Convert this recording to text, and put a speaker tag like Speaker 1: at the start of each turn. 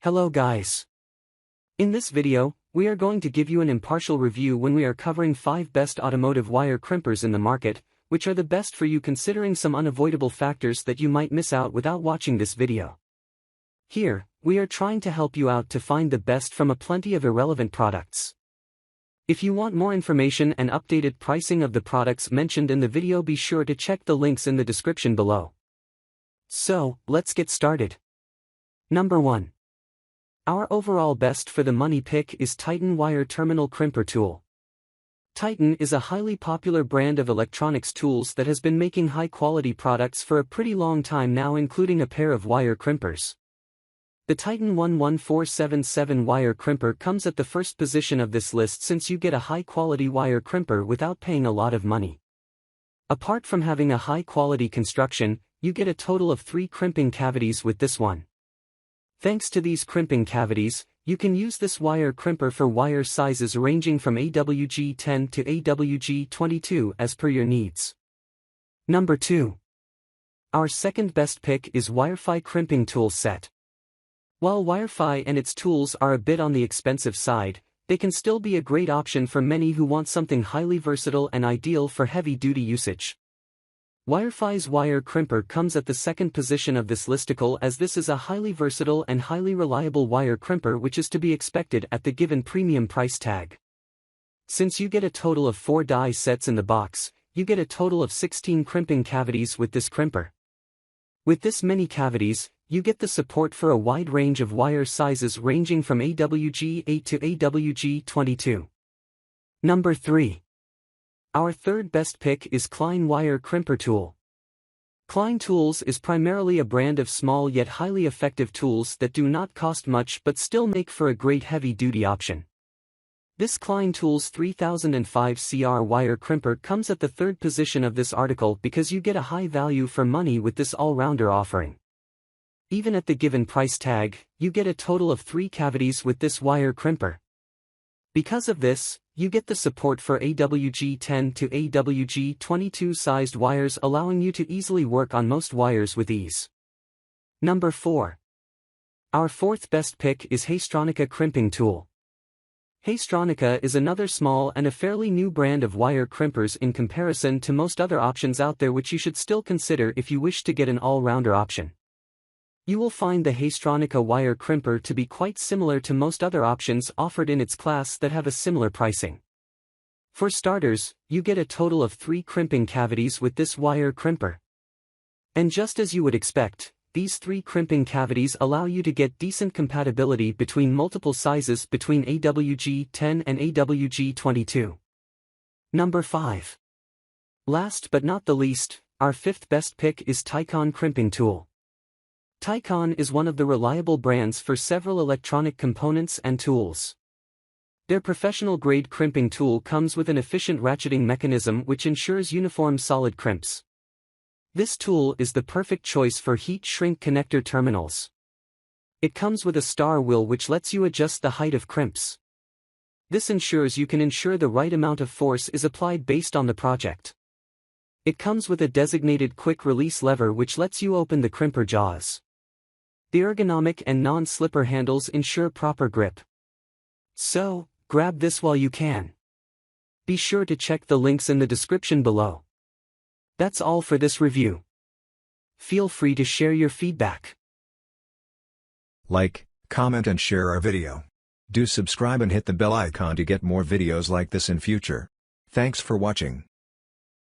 Speaker 1: Hello guys. In this video, we are going to give you an impartial review when we are covering 5 best automotive wire crimpers in the market, which are the best for you considering some unavoidable factors that you might miss out without watching this video. Here, we are trying to help you out to find the best from a plenty of irrelevant products. If you want more information and updated pricing of the products mentioned in the video, be sure to check the links in the description below. So, let's get started. Number 1. Our overall best for the money pick is TICONN Wire Terminal Crimper Tool. TICONN is a highly popular brand of electronics tools that has been making high-quality products for a pretty long time now, including a pair of wire crimpers. The TICONN 11477 wire crimper comes at the first position of this list since you get a high-quality wire crimper without paying a lot of money. Apart from having a high-quality construction, you get a total of 3 crimping cavities with this one. Thanks to these crimping cavities, you can use this wire crimper for wire sizes ranging from AWG 10 to AWG 22 as per your needs. Number 2. Our second best pick is Wirefy Crimping Tool Set. While Wirefy and its tools are a bit on the expensive side, they can still be a great option for many who want something highly versatile and ideal for heavy-duty usage. Wirefy's wire crimper comes at the second position of this listicle, as this is a highly versatile and highly reliable wire crimper which is to be expected at the given premium price tag. Since you get a total of 4 die sets in the box, you get a total of 16 crimping cavities with this crimper. With this many cavities, you get the support for a wide range of wire sizes ranging from AWG 8 to AWG 22. Number 3. Our third best pick is Klein Wire Crimper Tool. Klein Tools is primarily a brand of small yet highly effective tools that do not cost much but still make for a great heavy-duty option. This Klein Tools 3005 CR wire crimper comes at the third position of this article because you get a high value for money with this all-rounder offering. Even at the given price tag, you get a total of 3 cavities with this wire crimper. Because of this, you get the support for AWG 10 to AWG 22 sized wires, allowing you to easily work on most wires with ease. Number 4. Our fourth best pick is haisstronica Crimping Tool. Haisstronica is another small and a fairly new brand of wire crimpers in comparison to most other options out there, which you should still consider if you wish to get an all-rounder option. You will find the haisstronica wire crimper to be quite similar to most other options offered in its class that have a similar pricing. For starters, you get a total of 3 crimping cavities with this wire crimper. And just as you would expect, these 3 crimping cavities allow you to get decent compatibility between multiple sizes between AWG 10 and AWG 22. Number 5. Last but not the least, our fifth best pick is TICONN Crimping Tool. TICONN is one of the reliable brands for several electronic components and tools. Their professional-grade crimping tool comes with an efficient ratcheting mechanism which ensures uniform solid crimps. This tool is the perfect choice for heat-shrink connector terminals. It comes with a star wheel which lets you adjust the height of crimps. This ensures you can ensure the right amount of force is applied based on the project. It comes with a designated quick-release lever which lets you open the crimper jaws. The ergonomic and non-slipper handles ensure proper grip. So, grab this while you can. Be sure to check the links in the description below. That's all for this review. Feel free to share your feedback.
Speaker 2: Like, comment and share our video. Do subscribe and hit the bell icon to get more videos like this in future. Thanks for watching.